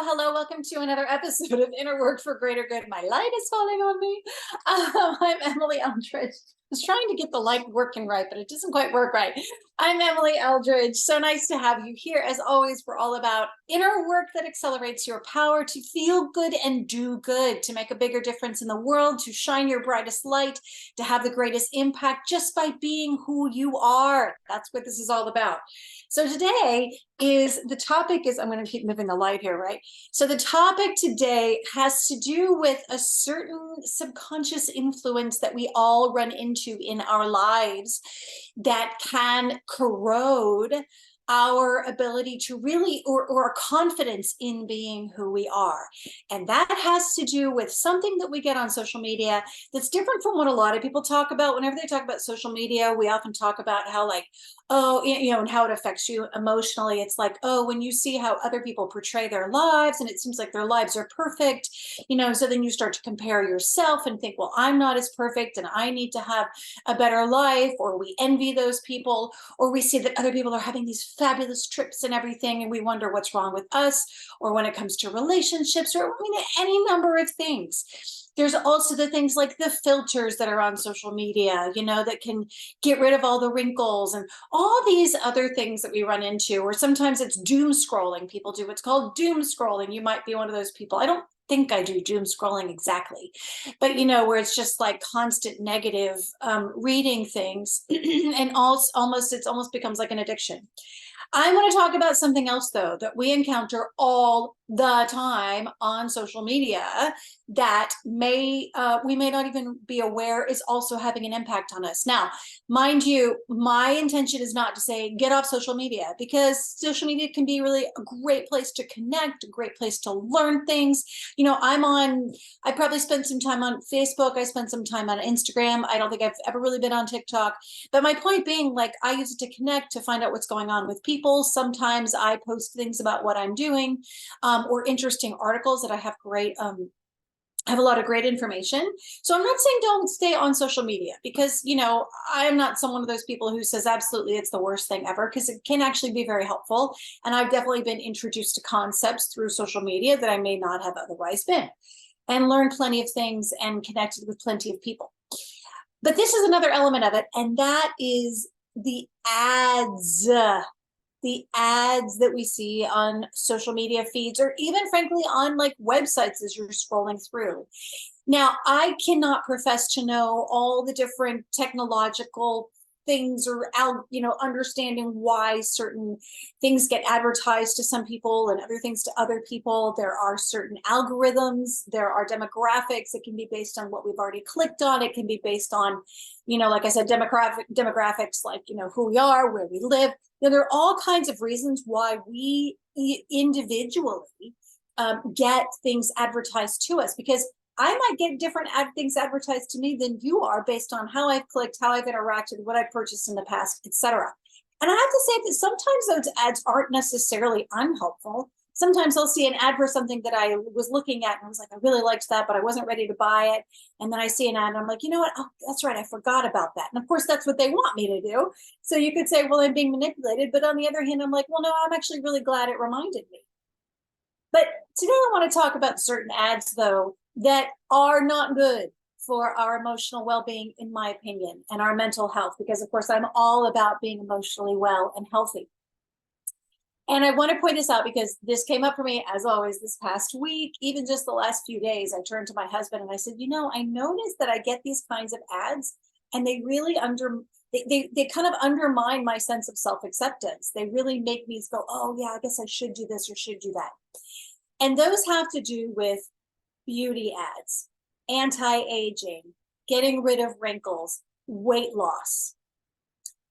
hello. Welcome to another episode of Inner Work for Greater Good. My light is falling on me. I'm Emily Eldridge. I was trying to get the light working right, but it doesn't quite work right. I'm Emily Eldridge. So nice to have you here. As always, we're all about inner work that accelerates your power to feel good and do good, to make a bigger difference in the world, to shine your brightest light, to have the greatest impact just by being who you are. That's what this is all about. So today the topic is, I'm going to keep moving the light here, right? So the topic today has to do with a certain subconscious influence that we all run into in our lives that can corrode our ability to really, or our confidence in being who we are. And that has to do with something that we get on social media that's different from what a lot of people talk about. Whenever they talk about social media, we often talk about how and how it affects you emotionally. It's like, oh, when you see how other people portray their lives and it seems like their lives are perfect, so then you start to compare yourself and think, well, I'm not as perfect and I need to have a better life, or we envy those people, or we see that other people are having these fabulous trips and everything, and we wonder what's wrong with us, or when it comes to relationships, or any number of things. There's also the things like the filters that are on social media, that can get rid of all the wrinkles and all these other things that we run into. Or sometimes it's doom scrolling. People do what's called doom scrolling. You might be one of those people. I don't think I do doom scrolling exactly, but where it's just like constant negative reading things and it almost becomes like an addiction. I want to talk about something else, though, that we encounter all the time on social media that we may not even be aware is also having an impact on us. Now, mind you, my intention is not to say get off social media, because social media can be really a great place to connect, a great place to learn things. I probably spent some time on Facebook. I spent some time on Instagram. I don't think I've ever really been on TikTok. But my point being, like, I use it to connect, to find out what's going on with people. Sometimes I post things about what I'm doing, or interesting articles that I have have a lot of great information. So I'm not saying don't stay on social media, because, I'm not one of those people who says absolutely it's the worst thing ever, because it can actually be very helpful. And I've definitely been introduced to concepts through social media that I may not have otherwise been, and learned plenty of things and connected with plenty of people. But this is another element of it, and that is the ads. The ads that we see on social media feeds, or even frankly on like websites as you're scrolling through. Now, I cannot profess to know all the different technological things, or understanding why certain things get advertised to some people and other things to other people. There are certain algorithms, there are demographics. It can be based on what we've already clicked on. It can be based on, like I said, demographics, like, who we are, where we live. There are all kinds of reasons why we individually get things advertised to us, because I might get different things advertised to me than you are, based on how I've clicked, how I've interacted, what I've purchased in the past, etc. And I have to say that sometimes those ads aren't necessarily unhelpful. Sometimes I'll see an ad for something that I was looking at and I was like, I really liked that, but I wasn't ready to buy it. And then I see an ad and I'm like, you know what? Oh, that's right. I forgot about that. And of course, that's what they want me to do. So you could say, well, I'm being manipulated. But on the other hand, I'm like, well, no, I'm actually really glad it reminded me. But today I want to talk about certain ads, though, that are not good for our emotional well-being, in my opinion, and our mental health, because of course I'm all about being emotionally well and healthy. And I want to point this out because this came up for me, as always, this past week, even just the last few days. I turned to my husband and I said, I noticed that I get these kinds of ads, and they really they kind of undermine my sense of self-acceptance. They really make me go, oh yeah, I guess I should do this or should do that. And those have to do with beauty ads, anti-aging, getting rid of wrinkles, weight loss.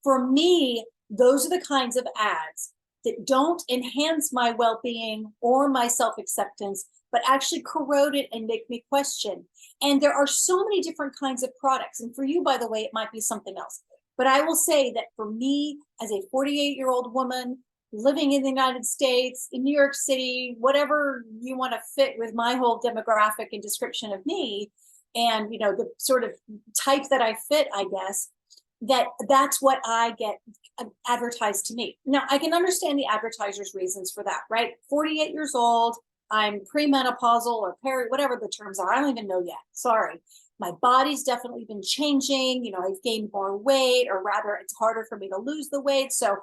For me, those are the kinds of ads that don't enhance my well-being or my self-acceptance, but actually corrode it and make me question. And there are so many different kinds of products. And for you, by the way, it might be something else. But I will say that for me, as a 48-year-old woman living in the United States, in New York City, whatever you want to fit with my whole demographic and description of me, and the sort of type that I fit, I guess, that's what I get advertised to me. Now, I can understand the advertisers' reasons for that, right? 48 years old, I'm premenopausal or peri, whatever the terms are. I don't even know yet. Sorry. My body's definitely been changing. I've gained more weight, or rather, it's harder for me to lose the weight. So,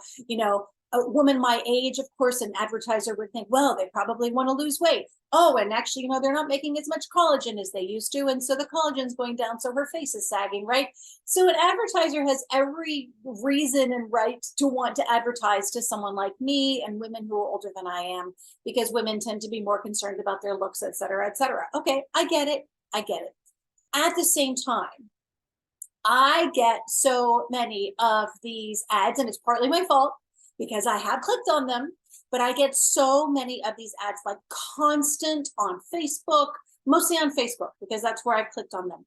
a woman my age, of course, an advertiser would think, well, they probably want to lose weight. Oh, and actually, they're not making as much collagen as they used to. And so the collagen's going down. So her face is sagging, right? So an advertiser has every reason and right to want to advertise to someone like me and women who are older than I am, because women tend to be more concerned about their looks, et cetera, et cetera. Okay, I get it. I get it. At the same time, I get so many of these ads, and it's partly my fault because I have clicked on them, but I get so many of these ads, like constant on Facebook, mostly on Facebook, because that's where I've clicked on them,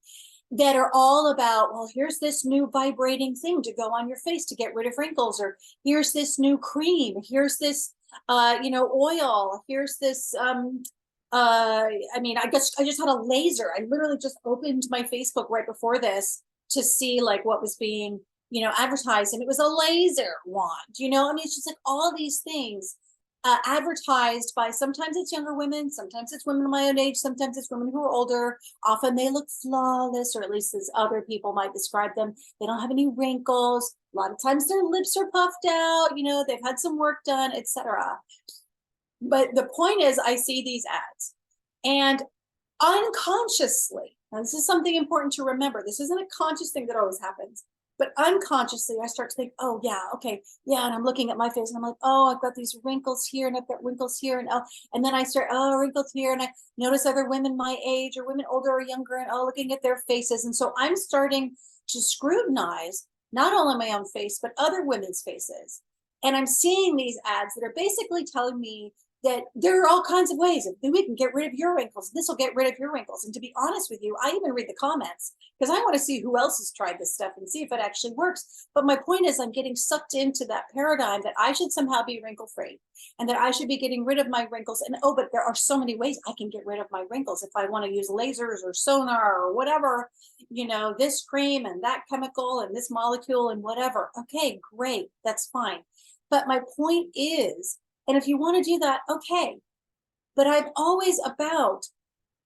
that are all about, well, here's this new vibrating thing to go on your face to get rid of wrinkles, or here's this new cream, here's this, oil, here's this, I mean, I guess I just had a laser. I literally just opened my Facebook right before this to see like what was being, advertised, and it was a laser wand. I mean, it's just like all these things advertised by, sometimes it's younger women, sometimes it's women my own age, sometimes it's women who are older. Often they look flawless, or at least as other people might describe them. They don't have any wrinkles. A lot of times their lips are puffed out. They've had some work done, etc. But the point is, I see these ads, and unconsciously, now this is something important to remember. This isn't a conscious thing that always happens, but unconsciously, I start to think, oh, yeah, okay, yeah. And I'm looking at my face and I'm like, oh, I've got these wrinkles here and I've got wrinkles here. And then I start, oh, wrinkles here. And I notice other women my age or women older or younger, and looking at their faces. And so I'm starting to scrutinize not only my own face, but other women's faces. And I'm seeing these ads that are basically telling me that there are all kinds of ways that we can get rid of your wrinkles. This will get rid of your wrinkles. And to be honest with you, I even read the comments because I want to see who else has tried this stuff and see if it actually works. But my point is, I'm getting sucked into that paradigm that I should somehow be wrinkle free and that I should be getting rid of my wrinkles. And but there are so many ways I can get rid of my wrinkles if I want to use lasers or sonar or whatever, this cream and that chemical and this molecule and whatever. Okay, great. That's fine. But my point is, and if you want to do that, okay. But I'm always about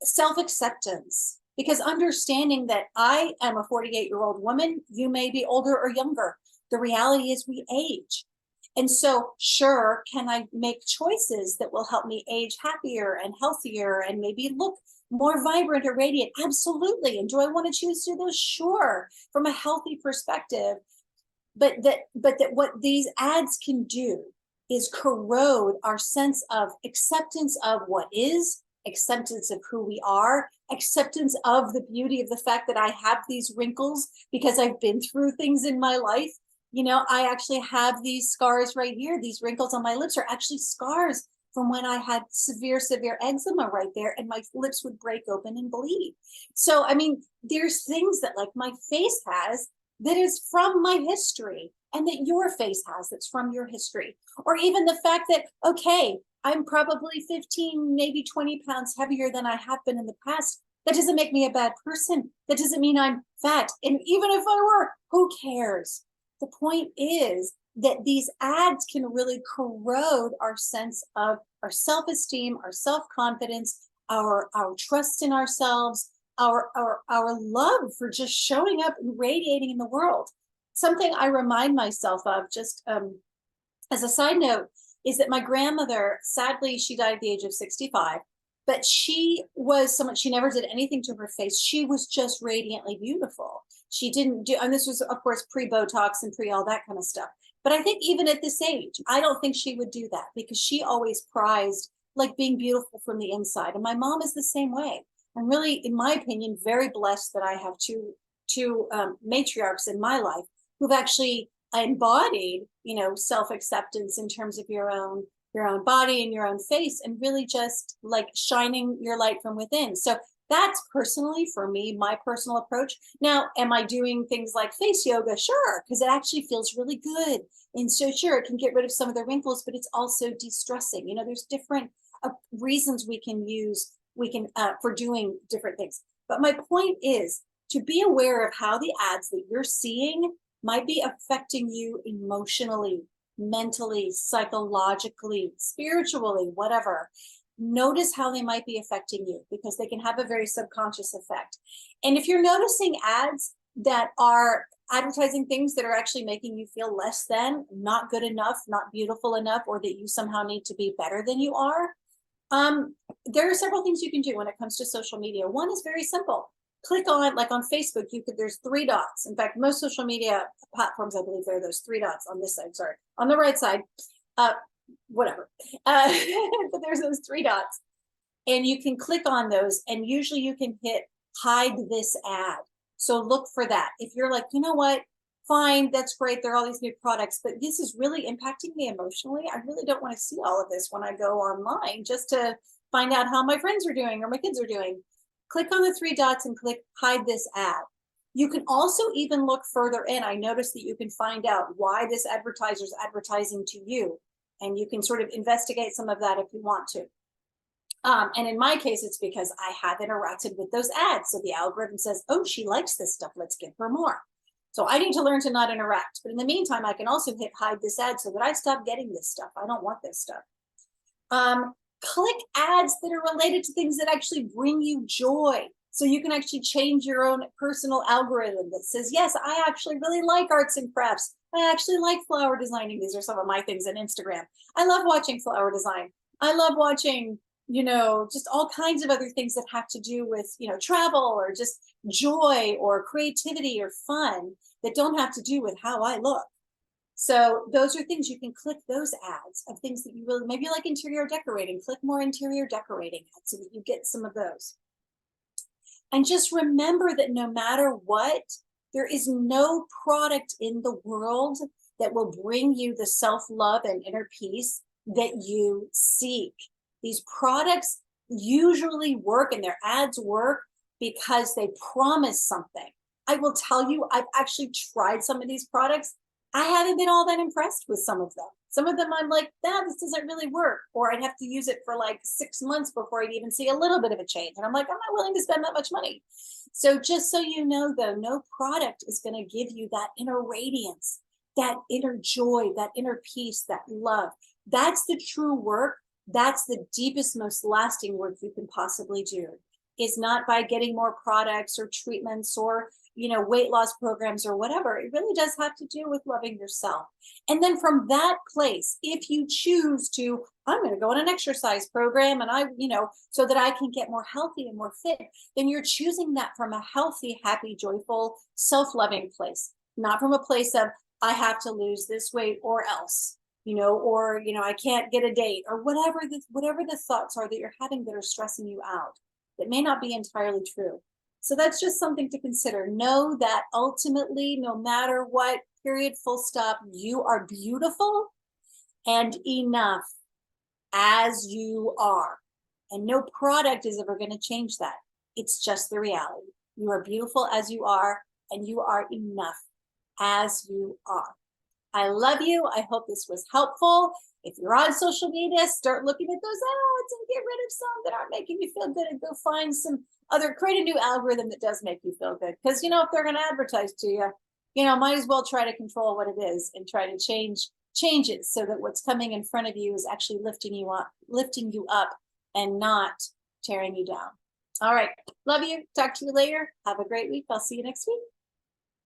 self-acceptance, because understanding that I am a 48-year-old woman, you may be older or younger. The reality is we age. And so, sure, can I make choices that will help me age happier and healthier and maybe look more vibrant or radiant? Absolutely. And do I want to choose to do those? Sure, from a healthy perspective. But that what these ads can do is corrode our sense of acceptance of what is, acceptance of who we are, acceptance of the beauty of the fact that I have these wrinkles because I've been through things in my life. I actually have these scars right here. These wrinkles on my lips are actually scars from when I had severe eczema right there, and my lips would break open and bleed. So, I mean, there's things that like my face has that is from my history, and that your face has that's from your history. Or even the fact that, okay, I'm probably 15, maybe 20 pounds heavier than I have been in the past. That doesn't make me a bad person. That doesn't mean I'm fat. And even if I were, who cares? The point is that these ads can really corrode our sense of our self-esteem, our self-confidence, our trust in ourselves, our love for just showing up and radiating in the world. Something I remind myself of, just as a side note, is that my grandmother, sadly, she died at the age of 65, but she was someone, she never did anything to her face. She was just radiantly beautiful. She didn't do, and this was, of course, pre-Botox and pre all that kind of stuff. But I think even at this age, I don't think she would do that, because she always prized like being beautiful from the inside. And my mom is the same way. I'm really, in my opinion, very blessed that I have two matriarchs in my life who've actually embodied, self-acceptance in terms of your own body and your own face, and really just like shining your light from within. So that's personally for me, my personal approach. Now, am I doing things like face yoga? Sure, because it actually feels really good. And so sure, it can get rid of some of the wrinkles, but it's also de-stressing. There's different reasons we can use, for doing different things. But my point is to be aware of how the ads that you're seeing might be affecting you emotionally, mentally, psychologically, spiritually, whatever. notice how they might be affecting you, because they can have a very subconscious effect. And if you're noticing ads that are advertising things that are actually making you feel less than, not good enough, not beautiful enough, or that you somehow need to be better than you are, there are several things you can do when it comes to social media. One is very simple. Click on, like on Facebook, there's 3 dots. In fact, most social media platforms, I believe, there are those 3 dots on this side, sorry, on the right side, whatever. But there's those 3 dots, and you can click on those, and usually you can hit hide this ad. So look for that. If you're like, you know what, fine, that's great, there are all these new products, but this is really impacting me emotionally. I really don't want to see all of this when I go online just to find out how my friends are doing or my kids are doing. Click on the 3 dots and click hide this ad. You can also even look further in. I noticed that you can find out why this advertiser is advertising to you, and you can sort of investigate some of that if you want to. And in my case, it's because I have interacted with those ads. So the algorithm says, oh, she likes this stuff, let's give her more. So I need to learn to not interact. But in the meantime, I can also hit hide this ad so that I stop getting this stuff. I don't want this stuff. Click ads that are related to things that actually bring you joy. So you can actually change your own personal algorithm that says, yes, I actually really like arts and crafts. I actually like flower designing. These are some of my things on Instagram. I love watching flower design. I love watching, just all kinds of other things that have to do with, travel or just joy or creativity or fun that don't have to do with how I look. So those are things you can click, those ads of things that you really, maybe like interior decorating, click more interior decorating ads so that you get some of those. And just remember that no matter what, there is no product in the world that will bring you the self-love and inner peace that you seek. These products usually work, and their ads work because they promise something. I will tell you, I've actually tried some of these products. I haven't been all that impressed with some of them. Some of them I'm like, this doesn't really work. Or I'd have to use it for like 6 months before I'd even see a little bit of a change. And I'm like, I'm not willing to spend that much money. So just so you know, though, no product is going to give you that inner radiance, that inner joy, that inner peace, that love. That's the true work. That's the deepest, most lasting work you can possibly do. Is not by getting more products or treatments or weight loss programs or whatever. It really does have to do with loving yourself. And then from that place, if you choose to, I'm going to go on an exercise program and so that I can get more healthy and more fit, then you're choosing that from a healthy, happy, joyful, self-loving place, not from a place of, I have to lose this weight or else, or, I can't get a date or whatever the thoughts are that you're having that are stressing you out. That may not be entirely true. So that's just something to consider. Know that ultimately, no matter what, period, full stop, you are beautiful and enough as you are. And no product is ever going to change that. It's just the reality. You are beautiful as you are, and you are enough as you are. I love you. I hope this was helpful. If you're on social media, start looking at those ads and get rid of some that aren't making you feel good, and go find some other, create a new algorithm that does make you feel good. Because, if they're going to advertise to you, might as well try to control what it is and try to change it so that what's coming in front of you is actually lifting you up and not tearing you down. All right. Love you. Talk to you later. Have a great week. I'll see you next week.